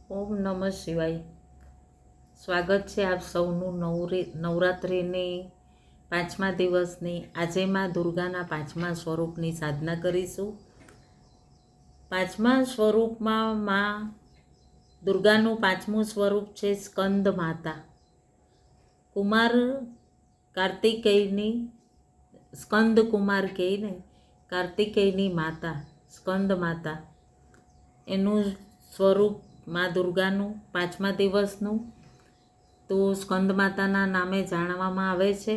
ઓમ નમઃ શિવાય. સ્વાગત છે આપ સૌનું નવરાત્રિની 5મા દિવસની. આજે માં દુર્ગાના 5મા સ્વરૂપની સાધના કરીશું. 5મા સ્વરૂપમાં માં દુર્ગાનું 5મું સ્વરૂપ છે સ્કંદ માતા. કુમાર કાર્તિકેયની સ્કંદ કુમાર કહીને કાર્તિકેયની માતા સ્કંદ માતા, એનું સ્વરૂપ મા દુર્ગાનું 5મા દિવસનું તો સ્કંદ માતાના નામે જાણવામાં આવે છે,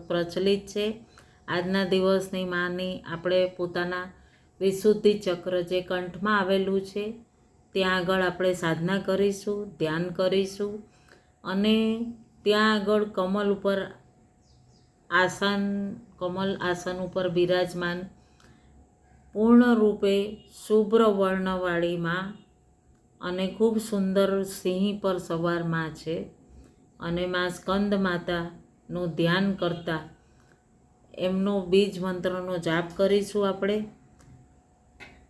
પ્રચલિત છે. આજના દિવસની માની આપણે પોતાના વિશુદ્ધિ ચક્ર જે કંઠમાં આવેલું છે ત્યાં આગળ આપણે સાધના કરીશું, ધ્યાન કરીશું અને ત્યાં આગળ કમલ આસન ઉપર બિરાજમાન પૂર્ણ રૂપે શુભ્ર વર્ણવાળી માં અને ખૂબ સુંદર સિંહ પર સવાર માં છે. અને માં સ્કંદ માતાનું ધ્યાન કરતા એમનો બીજ મંત્રનો જાપ કરીશું આપણે.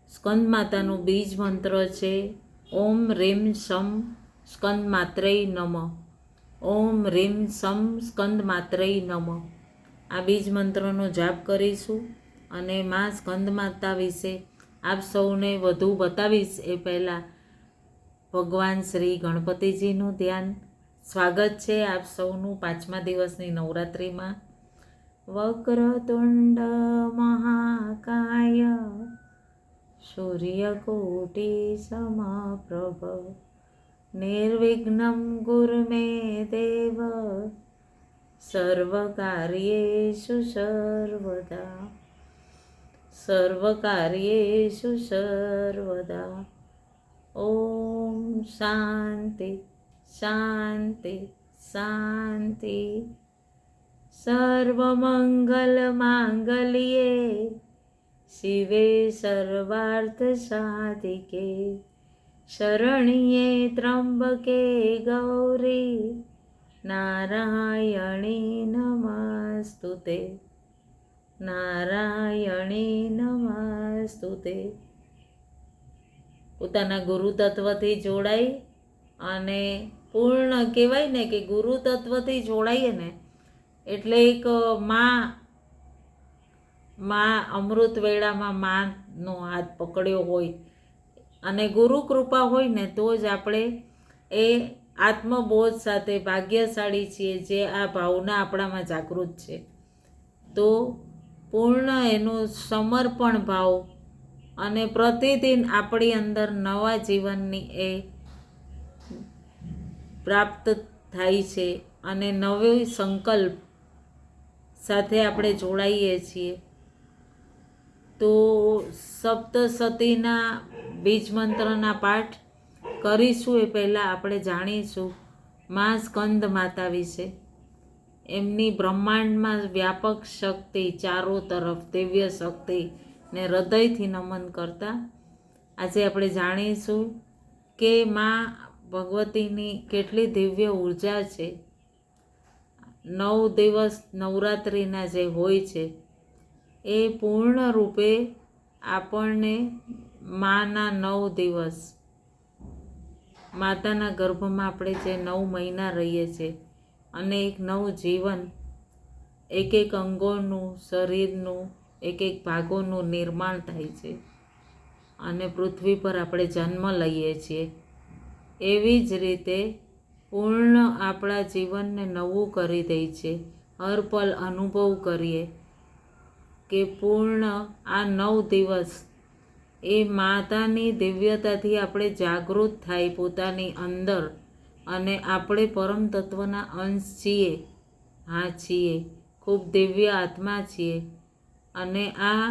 સ્કંદ માતાનું બીજ મંત્ર છે ઓમ રીમ શમ સ્કંદ માત્રય નમઃ. ઓમ રીમ શમ સ્કંદ માત્રય નમઃ. આ બીજ મંત્રનો જાપ કરીશું અને માં સ્કંદ માતા વિશે આપ સૌને વધુ બતાવીશ એ પહેલાં ભગવાન શ્રી ગણપતિજીનું ધ્યાન. સ્વાગત છે આપ સૌનું 5મા દિવસની નવરાત્રિમાં. વક્રતુંડ મહાકાય સૂર્યકોટી સમપ્રભ નિર્વિઘ્નમ કુરુ મે દેવ સર્વકાર્યેષુ સર્વદા. ઓમ શાંતિ શાંતિ શાંતિ. સર્વમંગલ માંગલ્યે શિવે સર્વાર્થ સાધિકે શરણ્યે ત્રંબકે ગૌરી નારાયણી નમસ્તુતે. નારાયણી નમસ્તુતે. પોતાના ગુરુ તત્વથી જોડાઈ અને પૂર્ણ કહેવાય ને કે ગુરુ તત્વથી જોડાઈએ ને એટલે એક માં અમૃત વેળામાં માનો હાથ પકડ્યો હોય અને ગુરુ કૃપા હોય ને તો જ આપણે એ આત્મબોધ સાથે ભાગ્યશાળી છીએ જે આ ભાવના આપણામાં જાગૃત છે. તો પૂર્ણ એનું સમર્પણ ભાવ અને પ્રતિદિન આપણી અંદર નવા જીવનની એ પ્રાપ્ત થાય છે અને નવી સંકલ્પ સાથે આપણે જોડાઈએ છીએ. તો સપ્તસતીના બીજ મંત્રના પાઠ કરીશું એ પહેલાં આપણે જાણીશું માં સ્કંદ માતા વિશે. એમની બ્રહ્માંડમાં વ્યાપક શક્તિ, ચારો તરફ દિવ્ય શક્તિ ને હૃદયથી નમન કરતા આજે આપણે જાણીશું કે માં ભગવતીની કેટલી દિવ્ય ઉર્જા છે. 9 દિવસ નવરાત્રિના જે હોય છે એ પૂર્ણ રૂપે આપણને માના 9 દિવસ માતાના ગર્ભમાં આપણે જે 9 મહિના રહીએ છીએ અને એક નવું જીવન, એક એક અંગોનું, શરીરનું એક એક ભાગોનું નિર્માણ થાય છે અને પૃથ્વી પર આપણે જન્મ લઈએ છીએ. એવી જ રીતે પૂર્ણ આપણા જીવનને નવું કરી દે છે. હર પલ અનુભવ કરીએ કે પૂર્ણ આ 9 દિવસ એ માતાની દિવ્યતાથી આપણે જાગૃત થાય પોતાની અંદર અને આપણે પરમ તત્વના અંશ છીએ. હા છીએ, ખૂબ દિવ્ય આત્મા છીએ. અને આ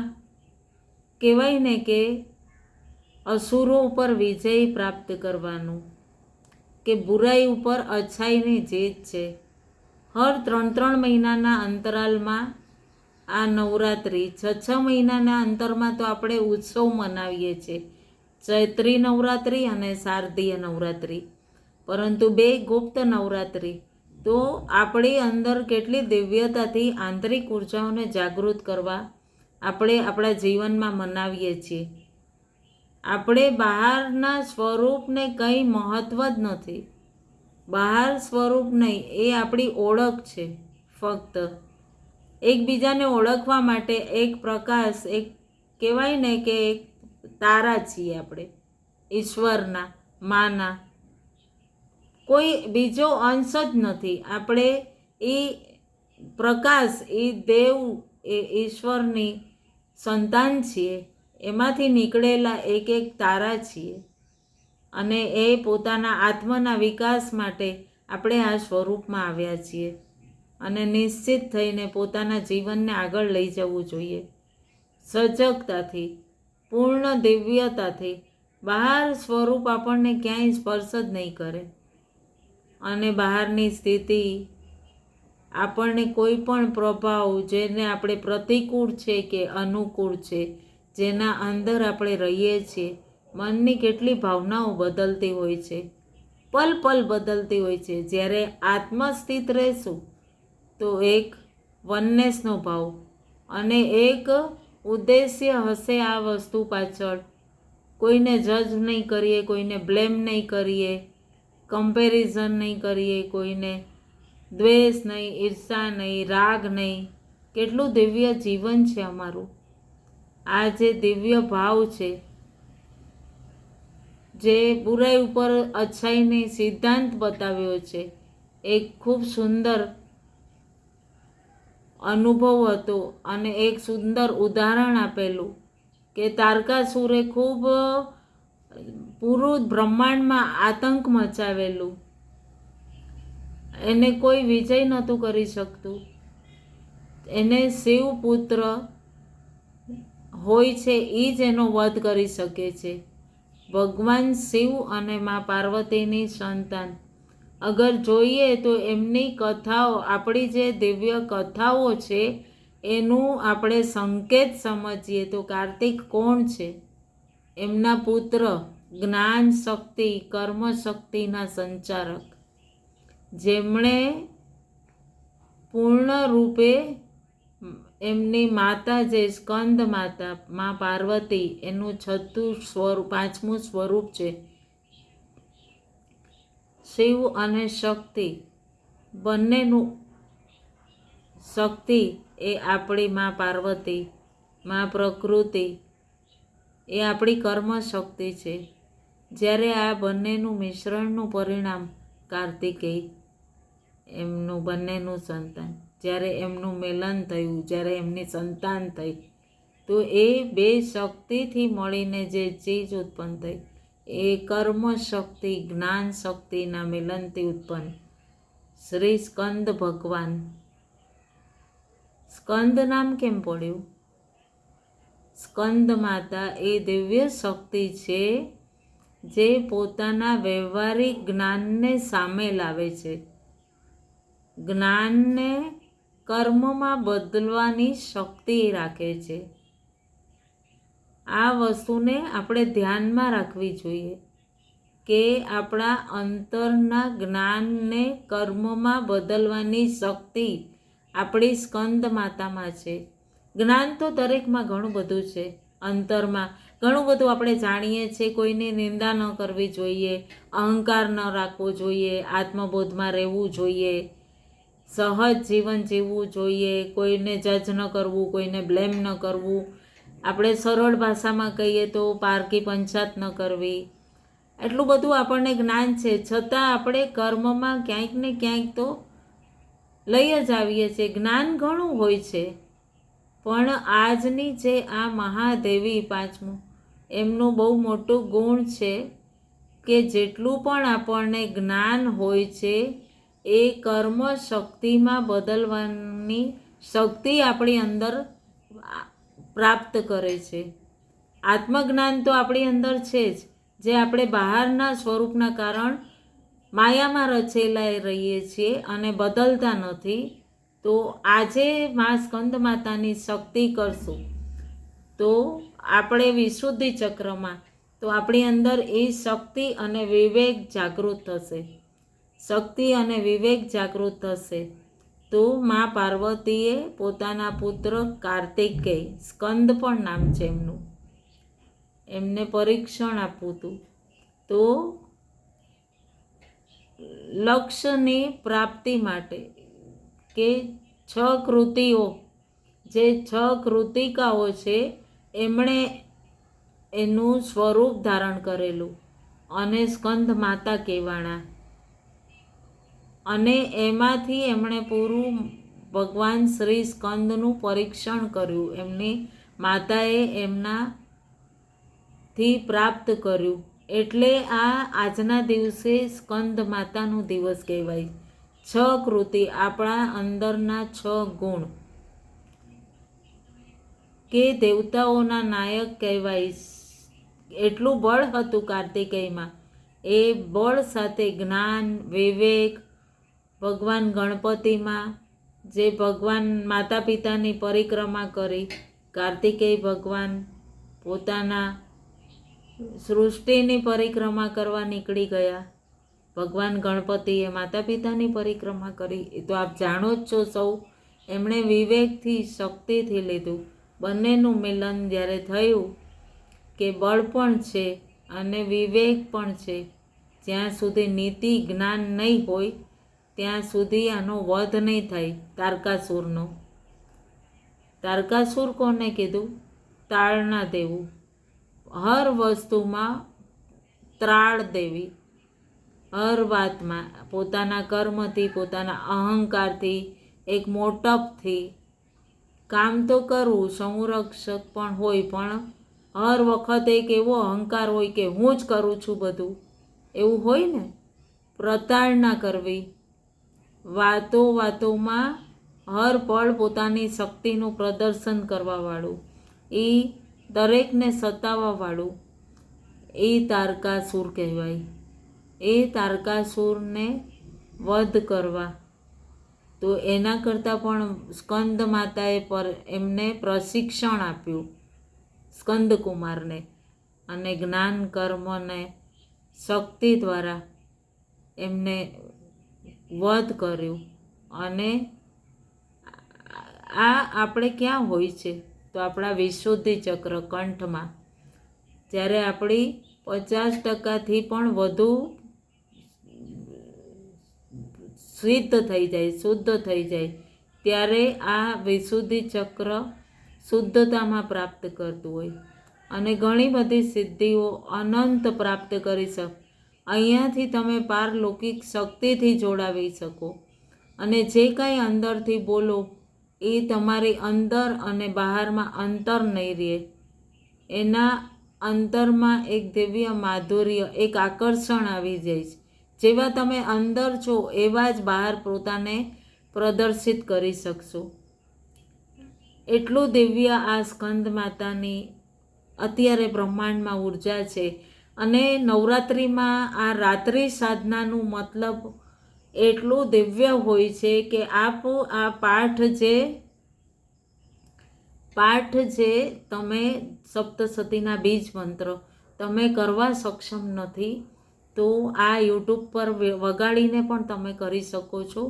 કહેવાય ને કે અસુરો ઉપર વિજય પ્રાપ્ત કરવાનું, કે બુરાઈ ઉપર અચ્છાઈની જીત છે. હર 3 મહિનાના અંતરાલમાં આ નવરાત્રિ, 6 મહિનાના અંતરમાં તો આપણે ઉત્સવ મનાવીએ છીએ, ચૈત્રી નવરાત્રિ અને શારદીય નવરાત્રિ. પરંતુ 2 ગુપ્ત નવરાત્રિ તો આપણી અંદર કેટલી દિવ્યતાથી આંતરિક ઉર્જાઓને જાગૃત કરવા આપણે આપણા જીવનમાં મનાવીએ છીએ. આપણે બહારના સ્વરૂપને કંઈ મહત્વ જ નથી. બહાર સ્વરૂપ નહીં, એ આપણી ઓળખ છે. ફક્ત એકબીજાને ઓળખવા માટે એક પ્રકાશ, એક કહેવાય ને કે એક તારા છીએ આપણે, ઈશ્વરના, માના. કોઈ બીજો અંશ જ નથી. આપણે એ પ્રકાશ, એ દેવ, એ ઈશ્વરની સંતાન છીએ. એમાંથી નીકળેલા એક એક તારા છીએ. અને એ પોતાના આત્માના વિકાસ માટે આપણે આ સ્વરૂપમાં આવ્યા છીએ. અને નિશ્ચિત થઈને પોતાના જીવનને આગળ લઈ જવું જોઈએ, સજગતાથી, પૂર્ણ દિવ્યતાથી. બહાર સ્વરૂપ આપણને ક્યાંય સ્પર્શ જ નહીં કરે. અને બહારની સ્થિતિ આપણને કોઈ પણ પ્રભાવ, જેને આપણે પ્રતિકૂળ છે કે અનુકૂળ છે, જેના અંદર આપણે રહીએ છીએ, મનની કેટલી ભાવનાઓ બદલતી હોય છે, પલ પલ બદલતી હોય છે. જ્યારે આત્મસ્થિત રહેશું તો એક વનનેસનો ભાવ અને એક ઉદ્દેશ્ય હશે આ વસ્તુ પાછળ. કોઈને જજ નહીં કરીએ, કોઈને બ્લેમ નહીં કરીએ, કમ્પેરિઝન નહીં કરીએ, કોઈને દ્વેષ નહીં, ઈર્ષા નહીં, રાગ નહીં. કેટલું દિવ્ય જીવન છે અમારું. આ જે દિવ્ય ભાવ છે, જે બુરાઈ ઉપર અચ્છાઈની સિદ્ધાંત બતાવ્યો છે, એક ખૂબ સુંદર અનુભવ હતો. અને એક સુંદર ઉદાહરણ આપેલું કે તારકાસુરે ખૂબ પૂરું બ્રહ્માંડમાં આતંક મચાવેલું. એને કોઈ વિજય નહોતું કરી શકતું. એને શિવ પુત્ર હોય છે એ જ એનો વધ કરી શકે છે. ભગવાન શિવ અને મા પાર્વતીની સંતાન. અગર જોઈએ તો એમની કથાઓ, આપણી જે દિવ્ય કથાઓ છે, એનું આપણે સંકેત સમજીએ તો કાર્તિક કોણ છે? એમના પુત્ર, જ્ઞાન શક્તિ, કર્મ શક્તિના સંચારક, જેમણે પૂર્ણ રૂપે એમની માતા, જે સ્કંદ માતા મા પાર્વતી, એનું છઠ્ઠું સ્વરૂપ, પાંચમું સ્વરૂપ છે. શિવ અને શક્તિ બંનેનું, શક્તિ એ આપણી મા પાર્વતી, મા પ્રકૃતિ એ આપણી કર્મ શક્તિ છે. જ્યારે આ બંનેનું મિશ્રણનું પરિણામ કાર્તિકેય, એમનું બંનેનું સંતાન, જ્યારે એમનું મિલન થયું, જ્યારે એમની સંતાન થઈ, તો એ બે શક્તિથી મળીને જે ચીજ ઉત્પન્ન થઈ, એ કર્મ શક્તિ, જ્ઞાન શક્તિના મિલનથી ઉત્પન્ન શ્રી સ્કંદ ભગવાન. સ્કંદ નામ કેમ પડ્યું? સ્કંદ માતા એ દિવ્ય શક્તિ છે જે પોતાના વ્યવહારિક જ્ઞાનને સામે લાવે છે. જ્ઞાનને કર્મમાં બદલવાની શક્તિ રાખે છે. આ વસ્તુને આપણે ધ્યાનમાં રાખવી જોઈએ કે આપણા અંતરના જ્ઞાનને કર્મમાં બદલવાની શક્તિ આપણી સ્કંદ માતામાં છે. જ્ઞાન તો દરેકમાં ઘણું બધું છે. અંતરમાં ઘણું બધું આપણે જાણીએ છીએ. કોઈની નિંદા ન કરવી જોઈએ, અહંકાર ન રાખવો જોઈએ, આત્મબોધમાં રહેવું જોઈએ, સહજ જીવન જીવવું જોઈએ, કોઈને જજ ન કરવું, કોઈને બ્લેમ ન કરવું. આપણે સરળ ભાષામાં કહીએ તો પારકી પંચાત ન કરવી. એટલું બધું આપણને જ્ઞાન છે, છતાં આપણે કર્મમાં ક્યાંક ને ક્યાંક તો લઈ જ આવીએ છીએ. જ્ઞાન ઘણું હોય છે, પણ આજની જે આ મહાદેવી પાંચમું, એમનું બહુ મોટું ગુણ છે કે જેટલું પણ આપણને જ્ઞાન હોય છે, એ કર્મ શક્તિમાં બદલવાની શક્તિ આપણી અંદર પ્રાપ્ત કરે છે. આત્મજ્ઞાન તો આપણી અંદર છે જ, જે આપણે બહારના સ્વરૂપના કારણ માયામાં રચેલા રહીએ છીએ અને બદલતા નથી. તો આજે મા સ્કંદ માતાની શક્તિ કરશું તો આપણે વિશુદ્ધિ ચક્રમાં, તો આપણી અંદર એ શક્તિ અને વિવેક જાગૃત થશે. શક્તિ અને વિવેક જાગૃત થશે તો મા પાર્વતીએ પોતાના પુત્ર કાર્તિકેય, સ્કંદ પણ નામ છે એમનું, એમને પરીક્ષણ આપવું હતું. તો લક્ષ્યની પ્રાપ્તિ માટે કે 6 કૃતિઓ, જે 6 કૃતિકાઓ છે, એમણે એનું સ્વરૂપ ધારણ કરેલું અને સ્કંદ માતા કહેવાણા. અને એમાંથી એમણે પૂરું ભગવાન શ્રી સ્કંદનું પરીક્ષણ કર્યું. એમની માતાએ એમનાથી પ્રાપ્ત કર્યું. એટલે આજના દિવસે સ્કંદ માતાનો દિવસ કહેવાય. 6 કૃતિ, આપણા અંદરના 6 ગુણ કે દેવતાઓના નાયક કહેવાય. એટલું બળ હતું કાર્તિકેયમાં. એ બળ સાથે જ્ઞાન, વિવેક, ભગવાન ગણપતિમાં જે ભગવાન માતા પિતાની પરિક્રમા કરી, કાર્તિકેય ભગવાન પોતાના સૃષ્ટિની પરિક્રમા કરવા નીકળી ગયા. ભગવાન ગણપતિએ માતા પિતાની પરિક્રમા કરી. એ તો આપ જાણો જ છો સૌ. એમણે વિવેકથી, શક્તિથી લીધું. બંનેનું મિલન જ્યારે થયું કે બળ પણ છે અને વિવેક પણ છે, જ્યાં સુધી નીતિ જ્ઞાન નહીં હોય ત્યાં સુધી આનો વધ નહીં થાય. તારકાસુરનો. તારકાસુર કોને કીધું? તાળના દેવું, હર વસ્તુમાં ત્રાળ દેવી, હર વાતમાં પોતાના કર્મથી, પોતાના અહંકારથી, એક મોટપથી કામ તો કરવું, સંરક્ષક પણ હોય, પણ હર વખત એક એવો અહંકાર હોય કે હું જ કરું છું બધું, એવું હોય ને. પ્રતાડના કરવી, વાતોમાં હર પળ પોતાની શક્તિનું પ્રદર્શન કરવાવાળું, એ દરેકને સતાવવાવાળું, એ તારકાસુર કહેવાય. એ તારકાસુરને વધ કરવા, તો એના કરતાં પણ સ્કંદ માતાએ એમને પ્રશિક્ષણ આપ્યું, સ્કંદકુમારને, અને જ્ઞાન, કર્મને, શક્તિ દ્વારા એમને વધ કર્યું. અને આપણે ક્યાં હોય છે? તો આપણા વિશુદ્ધિ ચક્ર કંઠમાં. જ્યારે આપણી 50%થી પણ વધુ સિદ્ધ થઈ જાય, શુદ્ધ થઈ જાય, ત્યારે આ વિશુદ્ધિ ચક્ર શુદ્ધતામાં પ્રાપ્ત કરતું હોય. અને ઘણી બધી સિદ્ધિઓ અનંત પ્રાપ્ત કરી શકો. અહીંયાથી તમે પારલૌકિક શક્તિથી જોડાવી શકો. અને જે કાંઈ અંદરથી બોલો એ તમારી અંદર અને બહારમાં અંતર નહીં રહે. એના અંતરમાં એક દિવ્ય માધુર્ય, એક આકર્ષણ આવી જાય છે. જેવા તમે અંદર છો એવા જ બહાર પોતાને પ્રદર્શિત કરી શકશો. એટલું દિવ્ય આ સ્કંદ માતાની અત્યારે બ્રહ્માંડમાં ઉર્જા છે. અને નવરાત્રિમાં આ રાત્રિ સાધનાનું મતલબ એટલું દિવ્ય હોય છે કે આપ આ પાઠ જે તમે સપ્તસતીના બીજ મંત્ર તમે કરવા સક્ષમ નથી, તો આ યુટ્યુબ પર વગાડીને પણ તમે કરી શકો છો.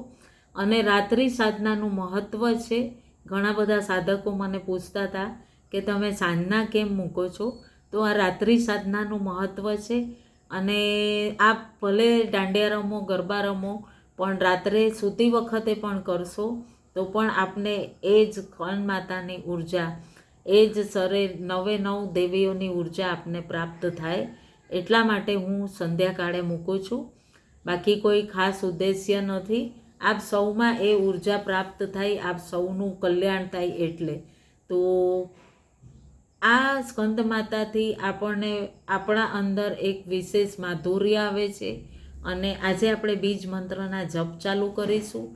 અને રાત્રિ સાધનાનું મહત્ત્વ છે. ઘણા બધા સાધકો મને પૂછતા હતા કે તમે સાંજના કેમ મૂકો છો? તો આ રાત્રિ સાધનાનું મહત્ત્વ છે. અને આપ ભલે દાંડિયા રમો, ગરબા રમો, પણ રાત્રે સૂતી વખતે પણ કરશો તો પણ આપને એ જ સ્કંદ માતાની ઉર્જા, એ જ 9 દેવીઓની ઉર્જા આપને પ્રાપ્ત થાય. એટલા માટે હું સંધ્યાકાળે મૂકું છું. બાકી કોઈ ખાસ ઉદ્દેશ્ય નથી. આપ સૌમાં એ ઉર્જા પ્રાપ્ત થાય, આપ સૌનું કલ્યાણ થાય. એટલે તો આ સ્કંદ માતાથી આપણને આપણા અંદર એક વિશેષ માધુર્ય આવે છે. અને આજે આપણે બીજ મંત્રના જપ ચાલુ કરીશું.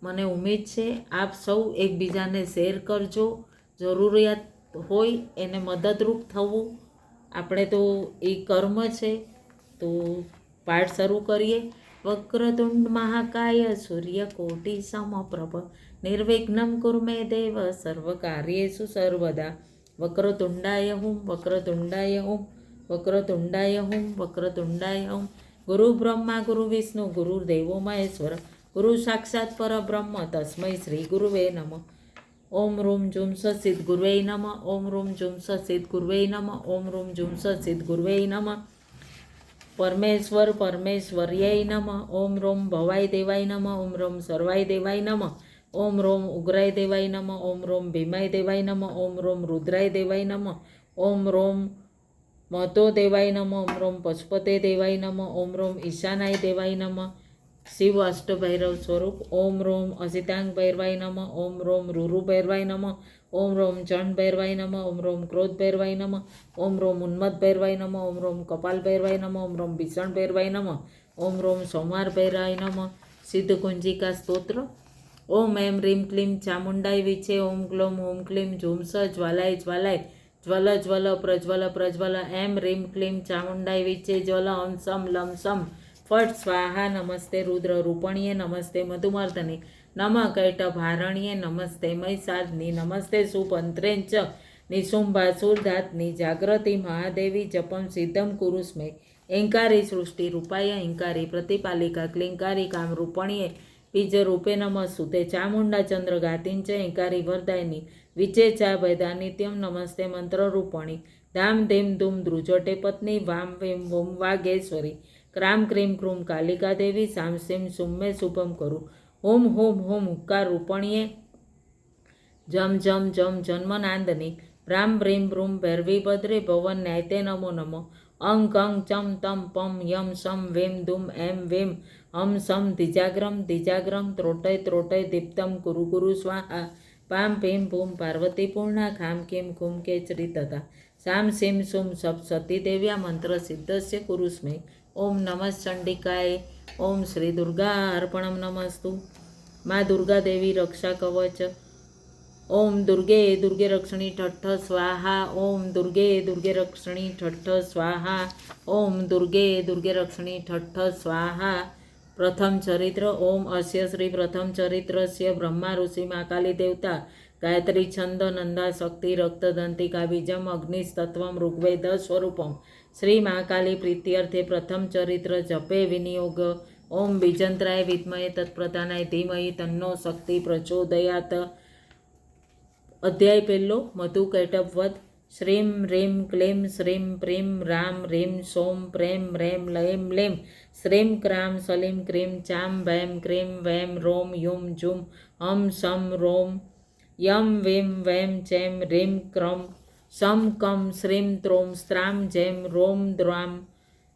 મને ઉમ્મીદ છે આપ સૌ એકબીજાને શેર કરજો. જરૂરિયાત હોય એને મદદરૂપ થવું આપણે તો એ કર્મ છે. તો પાઠ શરૂ કરીએ. વક્રતુંડ મહાકાય સૂર્યકોટિ સમપ્રભ નિર્વિઘ્નમ કુરુ મે દેવ સર્વકાર્યેષુ સર્વદા. વક્રતુંડાય હુમ વક્રતુંડાય હુમ વક્રતુંડાય હુમ વક્રતુંડાય હુમ. ગુરુ બ્રહ્મા ગુરુ વિષ્ણુ ગુરુર્દેવો મહેશ્વર ગુરુ સાક્ષાત પરબ્રહ્મ તસ્મૈ શ્રી ગુરુવે નમઃ. ઓમ રૂમ જુમ સસિદ ગુરવે નમઃ. ઓમ રૂમ જુમ સસિદ ગુરવે નમઃ. ઓમ રૂમ જુમ સસિદ ગુરવે નમઃ. પરમેશ્વર પરમેશ્વર્યાય નમઃ. ઓમ રોમ ભવાય દેવાય નમઃ. ઓમ રોમ સર્વાય દેવાય નમઃ. ઓમ રોમ ઉગ્રાય દેવાય નમઃ. ઓમ રોમ ભીમાય દેવાય નમઃ. ઓમ રોમ રુદ્રાય દેવાય નમઃ. ઓમ રોમ મતો દેવાય નમઃ. ઓમ રોમ પશુપતે દેવાય નમઃ. ઓમ રોમ ઈશાનાય દેવાય નમઃ. શિવ અષ્ટભૈરવ સ્વરૂપ. ઓમ રોમ અસિતાંગ ભૈરવાય નમઃ. ઓમ રોમ રૂરુ ભૈરવાય નમઃ. ઓમ રોમ ચંડ ભૈરવાય નમઃ. ઓમ રોમ ક્રોધ ભૈરવાય નમઃ. ઓમ રોમ ઉન્મત્ત ભૈરવાય નમઃ. ઓમ રોમ કપાલ ભૈરવાય નમઃ. ઓમ રોમ ભીષણ ભૈરવાય નમઃ. ઓમ રોમ સોમવાર ભૈરવાય નમઃ. સિદ્ધ કુંજિકા સ્તોત્ર. ઓમ એમ રીમ ક્લીમ ચામુંડાય વિછે. ઓમ ગ્લોમ ઓમ ક્લીમ ઝુમસ જ્વાલાય જ્વાલાય જ્વલ જ્વલ પ્રજ્વલ પ્રજ્વલ. એમ રીમ ક્લીમ ચામુંડાય વિછે જ્વલ હમ સમ લમ સમ ફટ સ્વાહા. નમસ્તે રુદ્ર રૂપણીએ. નમસ્તે મધુમર્દને. નમઃ કૈટભારણ્યે. નમસ્તે મહિષાજની. નમસ્તે સુપંત્રેંચ નિશુંભાસુરધાતની. જાગ્રતિ મહાદેવી જપમ સિદ્ધમ કુરુસ્મે. એંકારી સૃષ્ટિ રૂપાય. એંકારી પ્રતિપાલિકા ક્લિંકારી કામરૂપણીએ. બીજરૂપે નમઃ સુતે ચામુંડા ચંદ્ર ગાતિંચ. એંકારી વરદાયની વિચે ચા ભૈદા નિત્યમ. નમસ્તે મંત્રરૂપણી. ધામ ધીમ ધૂમ ધ્રુજટે પત્ની. વામ વેમ વોમ વાગેશ્વરી. ક્રામ ક્રીમ ક્રૂમ કાલિકા દેવી. સામ સીમ સુમ્મે શુભમ કરું. હોમ હોમ હોમ હુક્કાર રૂપણીએ. જમ જમ જમ જન્મનાંદની. ભ્રામ ભ્રીમ ભ્રૂમ ભૈરવી ભદ્રે. ભવન ન્યાયતે નમો નમો. અંગ કંગ ચમ તમ પમ યમ સમ વેમ ધૂમ એમ વેમ હમ સમ ધીજાગ્રમ ધીજાગ્રમ. ત્રોટય ત્રોટય દીપ્તમ કુરુ કુરુ સ્વાહા. પામ ભીમ ભૂમ પાર્વતી પૂર્ણા. ખામ કિમ ખુમ કેચરી તથા. સામ સીમ સુમ સપ સતી દેવ્યા. મંત્ર સિદ્ધસ્ય કુરુસ્મે. ઓમ નમઃ ચંડિકાય. ઓમ શ્રી દુર્ગા અર્પણમ નમસ્તુ. મા દુર્ગા દેવી રક્ષા કવચ. ઓમ દુર્ગે દુર્ગે રક્ષણી ઠઠ્ઠ સ્વાહા. ઓમ દુર્ગે દુર્ગે રક્ષણી ઠઠ્ઠ સ્વાહા. ઓમ દુર્ગે દુર્ગે રક્ષણી ઠઠ્ઠ સ્વાહા. પ્રથમ ચરિત્ર. ઓમ અસ્ય શ્રી પ્રથમ ચરિત્રસ્ય બ્રહ્મા ઋષિ મહાકાલી દેવતા ગાયત્રી છંદ નંદા શક્તિ રક્તદંતિકા બીજમ અગ્નિસ્તત્વમ ઋગ્વેદ સ્વરૂપમ. શ્રી મહાકાલી પ્રીત્યર્થે પ્રથમ ચરિત્ર જપે વિનિયોગ. ઓમ બીજંત્રાય વિદ્મહે તત્પ્રધાનાય ધીમહિ તન્નો શક્તિ પ્રચોદયાત. અધ્યાય પહેલો. મધુ કૈટભવદ. શ્રીમ રીમ ક્લીમ શ્રીમ પ્રીમ રામ રીમ સોમ પ્રેમ રેમ લયમ લેમ. શ્રીમ ક્રામ સલીમ ક્રીમ ચામ ભૈમ ક્રીમ વૈમ રોમ યુમ જુમ હમ સમ રોમ યમ વેમ વૈમ ચેમ રીમ ક્રમ સમ કમ શ્રીમ ત્રોમ સ્ત્રામ જેમ રોમ દ્રામ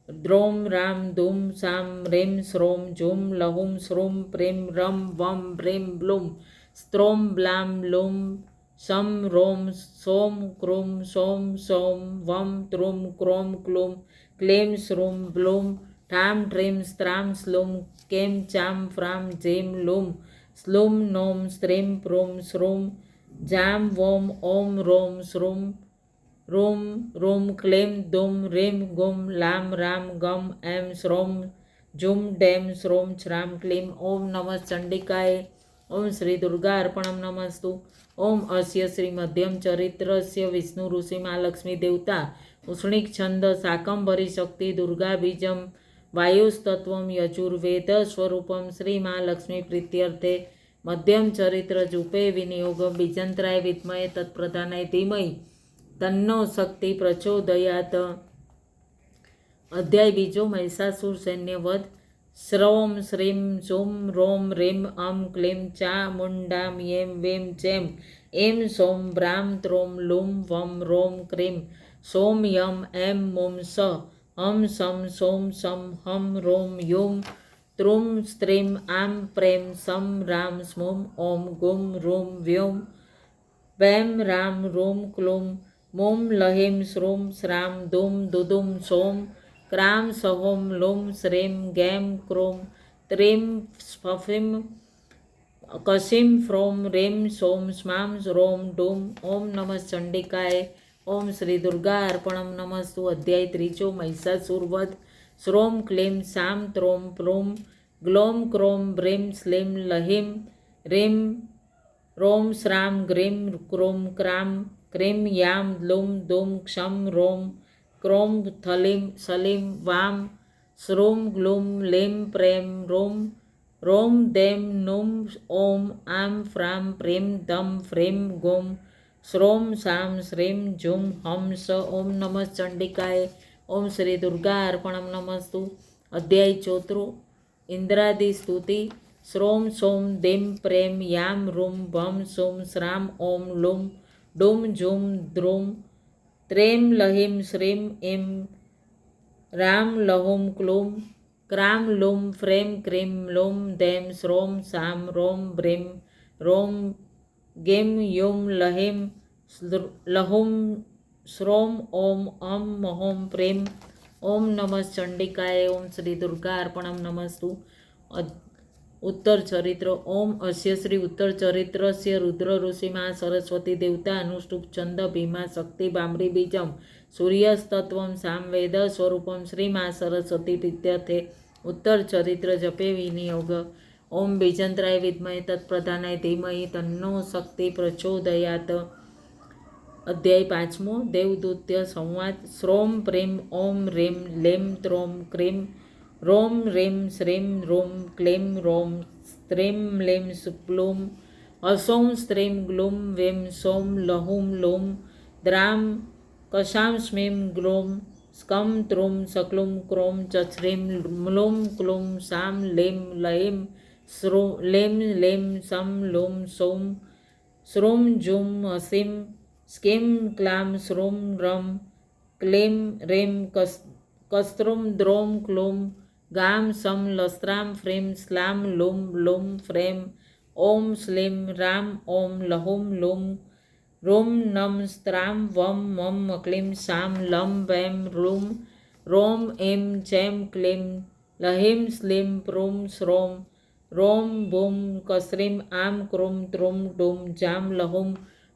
દ્રોમ રામ ધૂમ સામ રીમ શ્રોમ ઝુમ લહુમ શ્રુમ પ્રીમ રમ વમ ભ્રીમ બ્લુમ સ્ત્રોમ બ્લામ લુમ સમ રોમ સોમ ક્રૂમ સોમ સોમ વમ ત્રુમ ક્રોમ ક્લુમ ક્લેમ શ્રુમ બ્લુમ ઠામ ટ્રીમ સ્ત્રામ સ્લુમ કેમ ચામ ફ્રામ જેમ લુમ સ્લુમ નોમ સ્ત્રીમ પ્રૂમ શ્રુમ જામ વોમ ઓમ રોમ શ્રુમ રૂમ રૂમ ક્લેમ ધૂમ રીમ ગુમ લામ રામ ગમ એમ શ્રોમ ઝુમ ડેમ શ્રોમ શ્રામ ક્લીમ. ઓમ નમઃ ચંડિકાય. ઓમ શ્રી દુર્ગા અર્પણમ નમસ્તુ. ઓમ અસ્ય શ્રી મધ્યમ ચરિત્રસ્ય વિષ્ણુ ઋષિ મહાલક્ષ્મી દેવતા ઉષ્ણિક છંદ શાકંભરી શક્તિ દુર્ગા બીજમ વાયુસ્તત્વમ યજુર્વેદ સ્વરૂપમ. શ્રી મહાલક્ષ્મી પ્રીત્યર્થે મધ્યમ ચરિત્ર જુપે વિનિયોગ. બીજંત્રાય વિદ્મહે તત્પ્રધાનાય ધીમહિ તન્નો શક્તિ પ્રચોદયાત. અધ્યાય બીજો. મહિષાસુર સૈન્ય વધ. શ્રૌમ શ્રીમ ઝુમ રોમ રીમ અમ ક્લીમ ચા મુંડામ યેમ વેમ ચેમ એમ સોમ બ્રામ ત્રોમ લુમ વમ રોમ ક્રીમ સોમ યમ એમ મુમ સ હમ સમ સોમ સમ હમ રોમ યુમ ત્રુમ સ્ત્રીમ આમ પ્રેમ સમ રામ સ્મુમ ઓમ ગુમ રૂમ વ્યોમ વેમ રામ રૂમ ક્લુમ મુમ લહિમ શ્રુમ શ્રામ ધૂમ દુદુમ સોમ ક્રામ સહોમ લુમ શ્રીમ ગેમ ક્રૂમ ત્રીમ સ્ફફિમ કશિમ ફ્રોમ રેમ સોમ સ્મામ રોમ ડૂમ. ઓમ નમઃ ચંડિકાય. ઓમ શ્રી દુર્ગા અર્પણમ નમસ્તુ. અધ્યાય ત્રીજો. મહિષાસુર વધ. શ્રોમ ક્લીમ સામ ત્રોમ પ્રૂમ ગ્લોમ ક્રોમ બ્રીમ સ્લીમ લહિમ રીમ રોમ શ્રામ ગ્રીમ ક્રૂમ ક્રામ ક્રીમ યામ લુમ ધૂમ ક્ષમ રોમ ક્રોમ થલીમ સલીમ વામ શ્રૂમ ગ્લુમ લીમ પ્રેમ રોમ રોમ દેમ નુમ ઓમ આમ ફ્રામ પ્રેમ દમ ફ્રેમ ગોમ શ્રોમ સામ શ્રીમ ઝુમ હમ સ. ઓમ નમઃ ચંડિકાય. ઓમ શ્રી દુર્ગા અર્પણમ નમસ્તુ. અધ્યાય 4. ઇન્દ્રાદિ સ્તુતિ. શ્રોમ સોમ દેમ પ્રેમ યામ રૂમ ભમ સોમ શ્રામ ઓમ લુમ ડુમ ઝુમ દ્રુમ ત્રેમ લહિમ શ્રીમ એમ રામ લહુમ ક્લુમ ક્રામ લુમ ફ્રેમ ક્રીમ લુમ દેમ શ્રોમ સામ રોમ બ્રેમ રોમ ગેમ યુમ લહિમ લહુમ શ્રોમ ઓમ અમ મહોમ પ્રેમ. ઓમ નમઃ ચંડિકાય. ઓમ શ્રી દુર્ગા અર્પણમ નમસ્તુ. ઉત્તર ચરિત્ર. ઓમ અસ્ય શ્રી ઉત્તર ચરિત્રસ્ય રુદ્ર ઋષિ મા સરસ્વતી દેવતા અનુષ્ટુપ છંદ ભીમા શક્તિ બામરી બીજમ સૂર્યસ્તત્વમ સામવેદ સ્વરૂપમ શ્રી મા સરસ્વતી પ્રીત્યર્થે. ઉત્તર ચરિત્ર જપે વિનિયોગ. ઓમ બીજંત્રાય વિદ્મહે તત્પ્રધાનાય ધીમહિ તન્નો શક્તિ પ્રચોદયાત. અધ્યાય 5. દેવદૂત્ય સંવાદ. શ્રોમ પ્રેમ ઓમ રેમ લેમ ત્રોમ ક્રીમ રોમ રેમ શ્રીમ રોમ ક્લેમ રોમ સ્ત્રેમ લેમ પ્લુમ અસૌમ સ્ત્રેમ ગ્લુમ વેમ સોમ લહુમ લોમ દ્રામ કશામ સ્મેમ ગ્લોમ સ્કમ ત્રુમ સક્લુમ ક્રોમ ચછ્રેમ મ્લુમ ક્લુમ સામ લેમ લહેમ લેમ લેમ સમ લોમ સોમ શ્રોમ ઝુમ હસીમ સ્કેમ ક્લામ શ્રોમ રમ ક્લેમ રેમ કસ્ત્રુમ દ્રોમ ક્લુમ ગામ સમ લસ્ત્રામ ફ્રેમ સ્લામ લુમ લુમ ફ્રેમ ઓમ સ્લેમ રામ ઓમ લહુમ લુમ રોમ નમ સ્ત્રામ વમ મમ ક્લીમ સામ લમ વેમ રૂમ રોમ એમ ચેમ ક્લીમ લહિમ સ્લીમ પ્રુમ શ્રોમ રોમ ભૂમ કસ્રીમ આમ ક્રુમ ત્રુમ ડુમ જામ લહુમ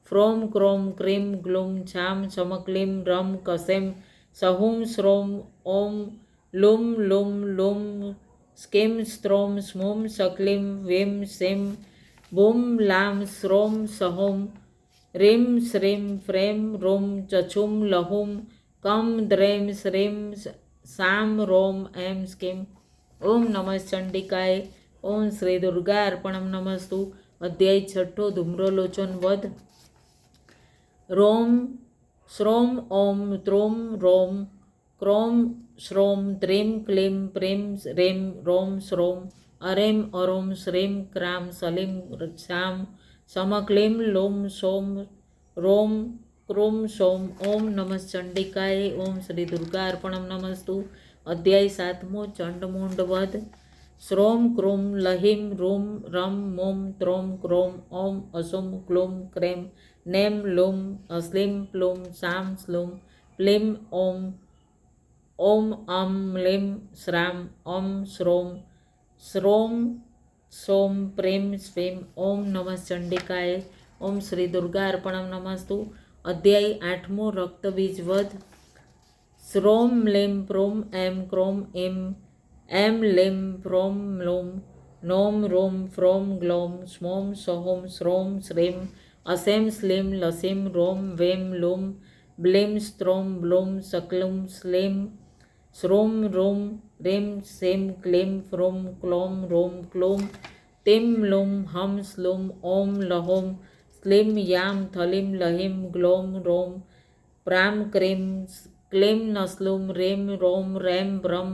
ફ્રોમ ક્રોમ ક્રીમ ગ્લુમ છામ સમક્લીમ રમ કસેમ સહુમ શ્રોમ ઓમ લુમ લુમ લુમ સ્કેમ સ્ત્રોમ સ્મુમ સક્લીમ વેમ સેમ બુમ લામ શ્રોમ સહોમ રીમ શ્રીમ ફ્રેમ રોમ ચછુમ લહુમ કમ દ્રેમ શ્રીમ સામ રોમ એમ સ્કેમ. ઓમ નમઃ ચંડિકાય. ઓમ શ્રી દુર્ગા અર્પણમ નમસ્તુ. અધ્યાય 6. ધૂમ્રલોચન વધ. રોમ શ્રોમ ઓમ ત્રોમ રોમ ક્રોમ શ્રોમ ત્રીમ ક્લીમ પ્રેમ રેમ રોમ શ્રોમ અરેમ અરોમ શ્રીમ ક્રામ સલીમ શામ સમક્લીમ લોમ સોમ રોમ ક્રૂમ સોમ. ઓમ નમઃ ચંડિકાય. ઓમ શ્રી દુર્ગા અર્પણમ નમસ્તુ. અધ્યાય 7. ચંડમુંડ વધ. શ્રોમ ક્રૂમ લહિમ રૂમ રમ મોમ ત્રોમ ક્રોમ ઓમ અસુમ ક્લુમ ક્રેમ નેમ લુમ અસ્લીમ પ્લુમ સામ સ્લુમ પ્લીમ ઓમ ઓમ અમ લીમ શ્રામ ઓમ શ્રોમ શ્રોમ સોમ પ્રેમ સ્વેમ. ઓમ નમઃ ચંડિકાય. ઓમ શ્રી દુર્ગા અર્પણમ નમસ્તુ. અધ્યાય 8. રક્તબીજ વધ. શ્રોમ લેમ પ્રોમ એમ ક્રોમ એમ લેમ પ્રોમ લોમ નોમ રોમ ફ્રોમ ગ્લોમ સ્મોમ સહોમ શ્રોમ શ્રેમ અસેમ સ્લીમ લસીમ રોમ વેમ લોમ બ્લેમ સ્ત્રોમ બ્લોમ સક્લુમ સ્લેમ શ્રોમ રોમ રેમ સેમ ક્લેમ ફ્રોમ ક્લોમ રોમ ક્લોમ તેમ લોમ હમ સ્લુમ ઓમ લહોમ સ્લીમ યામ થલીમ લહિમ ગ્લોમ રોમ પ્રામ ક્રેમ ક્લેમ નસ્લુમ રેમ રોમ રેમ બ્રહ્મ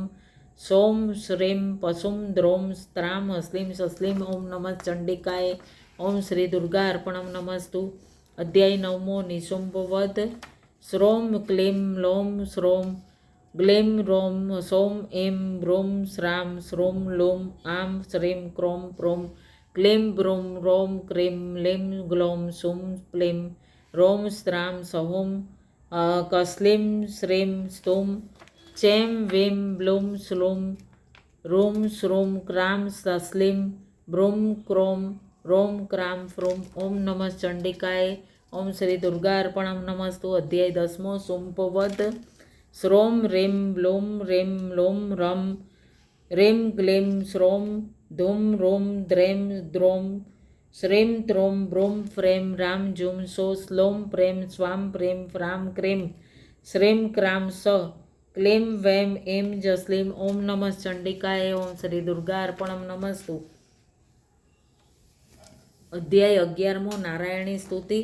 સોમ શ્રેમ પશુમ દ્રોમ સ્ત્રામ હસ્લીમ સસ્લીમ. ઓમ નમઃ ચંડિકાય. ઓમ શ્રી દુર્ગા અર્પણમ નમસ્તુ. અધ્યાય 9. નિશુંભ વધ. શ્રોમ ક્લીમ લોમ શ્રોમ ગ્લેમ રોમ સોમ એમ બ્રોમ શ્રામ શ્રોમ લોમ આમ શ્રીમ ક્રોમ પ્રોમ ક્લેમ બ્રોમ રોમ ક્રેમ લેમ ગ્લોમ સુમ પ્લેમ રોમ સ્ત્રામ સહોમ કસ્લીમ શ્રેમ સ્તુમ ચેમ વેમ બ્લુમ સ્લુમ રોમ શ્રોમ ક્રામ સસ્લીમ બ્રુમ ક્રોમ રોમ ક્રામ ફ્રોમ. ઓમ નમઃ ચંડિકાય. ઓમ શ્રી દુર્ગા અર્પણમ નમસ્તુ. અધ્યાય 10. શુંભ વધ. શ્રોમ રેમ બ્લોમ રેમ લોમ રમ રેમ ગ્લેમ શ્રોમ ધૂમ રોમ દ્રેમ દ્રોમ શ્રેમ ત્રોમ બ્રોમ ફ્રેમ રામ ઝુમ સો સ્લોમ પ્રેમ સ્વામ પ્રેમ ફ્રામ ક્રેમ શ્રેમ ક્રામ સ ક્લેમ વેમ એમ જસ્લીમ. ઓમ નમઃ ચંડિકાય. ઓમ શ્રી દુર્ગા અર્પણમ નમસ્તુ. અધ્યાય 11મો નારાયણી સ્તુતિ.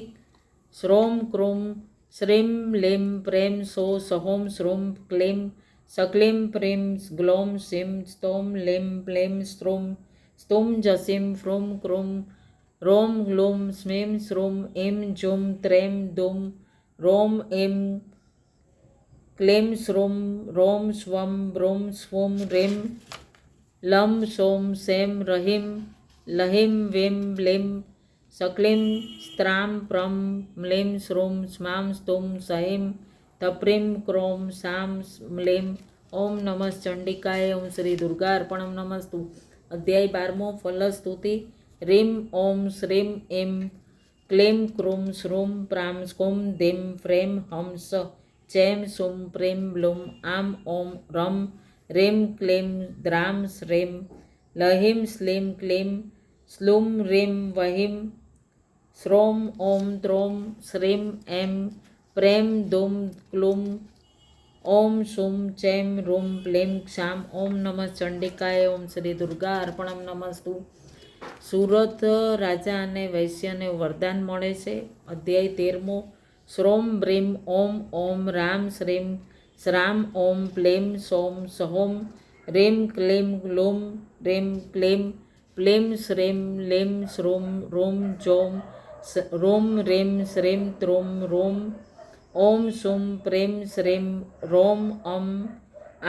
શ્રોમ ક્રોમ શ્રીમ લેમ પ્રેમ સો સહોમ શ્રોમ ક્લેમ સક્લેમ પ્રેમ ગ્લોમ શીમ સ્તોમ લેમ પ્લેમ સ્ત્રોમ સ્તોમ જસીમ ફ્રોમ ક્રોમ રોમ ગ્લોમ સ્મેમ શ્રોમ એમ જોમ ત્રેમ દોમ રોમ એમ ક્લેમ શ્રોમ રોમ સ્વમ બ્રોમ સ્વોમ રેમ લમ સોમ સેમ રહીમ લહિમ વેમ લેમ સક્લેમ સ્ત્રામ પ્રમ મ્લેમ શ્રોમ સ્મામ સ્તોમ સહેમ તપ્રેમ ક્રોમ સામ મ્લેમ. ઓમ નમઃ ચંડિકાય. ઓમ શ્રી દુર્ગા અર્પણમ નમસ્તુ. અધ્યાય 12મો ફલસ્તુતિ. રીમ ઓમ શ્રીમ એમ ક્લેમ ક્રોમ શ્રોમ પ્રામ સ્કોમ દેમ ફ્રેમ હંસ ચેમ સોમ પ્રેમ બ્લોમ આમ ઓમ રમ રેમ ક્લેમ દ્રામ શ્રેમ લહિમ સ્લેમ ક્લેમ સ્લુમ રેમ વહિમ શ્રોમ ઓમ ત્રોમ શ્રીમ એમ પ્રેમ દોમ ક્લુમ ઓમ શુમ ચેમ રૂમ પ્લેમ ક્ષામ. ઓમ નમઃ ચંડિકાય. ઓમ શ્રી દુર્ગા અર્પણમ નમસ્તુ. સુરત રાજા અને વૈશ્યને વરદાન મળે છે. અધ્યાય 13મો. શ્રોમ બ્રીમ ઓમ ઓમ રામ શ્રીમ શ્રામ ઓમ પ્લેમ સોમ સહોમ રેમ ક્લેમ ગ્લોમ રેમ ક્લેમ પ્લેમ શ્રેમ લેમ શ્રોમ રોમ જોમ રોમ રેમ શ્રેમ ત્રોમ રોમ ઓમ શુમ પ્રેમ શ્રેમ રોમ અમ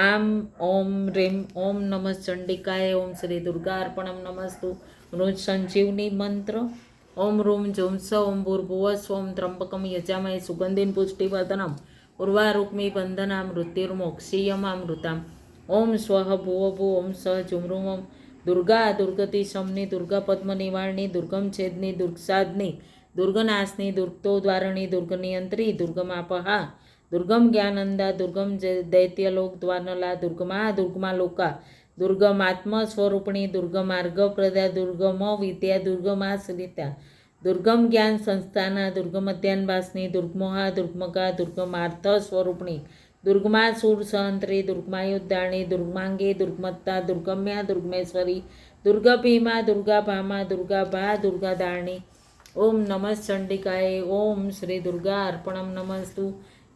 આમ ઓમ રેમ. ઓમ નમઃ ચંડિકાય. ઓમ શ્રી દુર્ગા અર્પણમ નમસ્તુ. રોજ સંજીવની મંત્ર. ઓમ રૂમ જુમ સ ઓમ ભૂર્ભુવસ્વ ઓમ ત્રંબકમ યજામહે સુગંધિન પુષ્ટિવર્ધનમ ઉર્વારુક્મી બંધના મૃત્યુર્મોક્ષીયમામૃતામ. ઓમ સ્વઃ ભુવ ભુ ઓમ સ ઝુમરૂમ ઓમ દુર્ગા દુર્ગતિ સમની દુર્ગા પદ્મ નિવારણી દુર્ગમ છેદની દુર્ગસાદની દુર્ગનાશની દુર્ગતોદ્વારણી દુર્ગનિયંત્રી દુર્ગમાપહા દુર્ગમ જ્ઞાનંદા દુર્ગમ દૈત્યલોક દ્વારનલા દુર્ગમા દુર્ગમાલોકા દુર્ગમાત્મ સ્વરૂપિણી દુર્ગમાર્ગપ્રદા દુર્ગમ વિદ્યા દુર્ગમાશ્રિતા દુર્ગમ જ્ઞાન સંસ્થાના દુર્ગમધ્યાનભાસની દુર્ગમોહા દુર્ગમકા દુર્ગમાર્થ સ્વરૂપિણી દુર્ગમા સુર સહંત્રી દુર્ગમાયુદ્ધાણી દુર્ગમાંગે દુર્ગમત્તા દુર્ગમ્યા દુર્ગમેશ્વરી દુર્ગભીમા દુર્ગાભામા દુર્ગાભા દુર્ગાદારણી. ઓમ નમઃ ચંડિકાય. ઓમ શ્રી દુર્ગા અર્પણમ નમસ્તુ.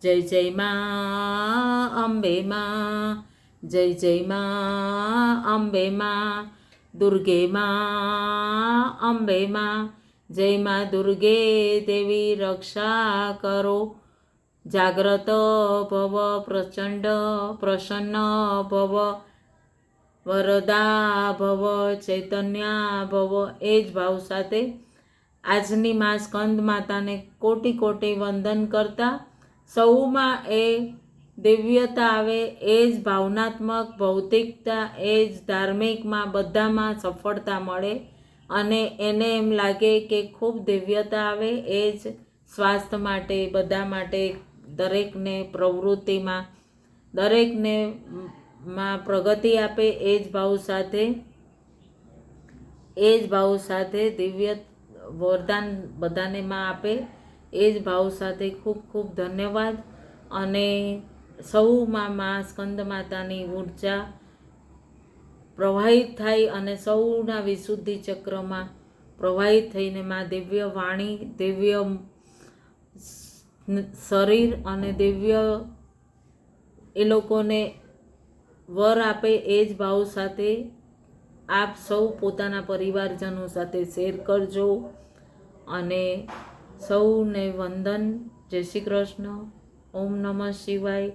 જય જય મા અંબે મા જય જય મા અંબે મા દુર્ગે મા અંબે મા જય મા દુર્ગે દેવી રક્ષા કરો. જાગ્રત ભવ પ્રચંડ પ્રસન્ન ભવ વરદા ભવ ચૈતન્યા ભવ. એ જ ભાવ સાથે આજની મા સ્કંદ માતાને કોટી કોટી વંદન કરતા સૌમાં એ દિવ્યતા આવે, એ જ ભાવનાત્મક ભૌતિકતા, એ જ ધાર્મિકમાં બધામાં સફળતા મળે અને એને એમ લાગે કે ખૂબ દિવ્યતા આવે. એ જ સ્વાસ્થ્ય માટે બધા માટે દરેકને પ્રવૃત્તિમાં દરેકને માં પ્રગતિ આપે. એ જ ભાવ સાથે દિવ્ય વરદાન બધાને માં આપે. એ જ ભાવ સાથે ખૂબ ખૂબ ધન્યવાદ. અને સૌમાં મા સ્કંદ માતાની ઉર્જા પ્રવાહિત થાય અને સૌના વિશુદ્ધિ ચક્રમાં પ્રવાહિત થઈને મા દિવ્ય વાણી, દિવ્ય શરીર અને દિવ્ય એ લોકોને વર આપે. એ જ ભાવ સાથે આપ સૌ પોતાના પરિવારજનો સાથે શેર કરજો અને સૌને વંદન. જય શ્રી કૃષ્ણ. ઓમ નમઃ શિવાય.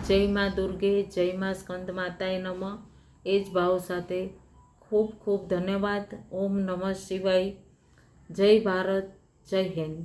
જય મા દુર્ગે, જય મા સ્કંદ માતાએ નમઃ. એ જ ભાવ સાથે ખૂબ ખૂબ ધન્યવાદ. ઓમ નમઃ શિવાય. જય ભારત, જય હિન્દ.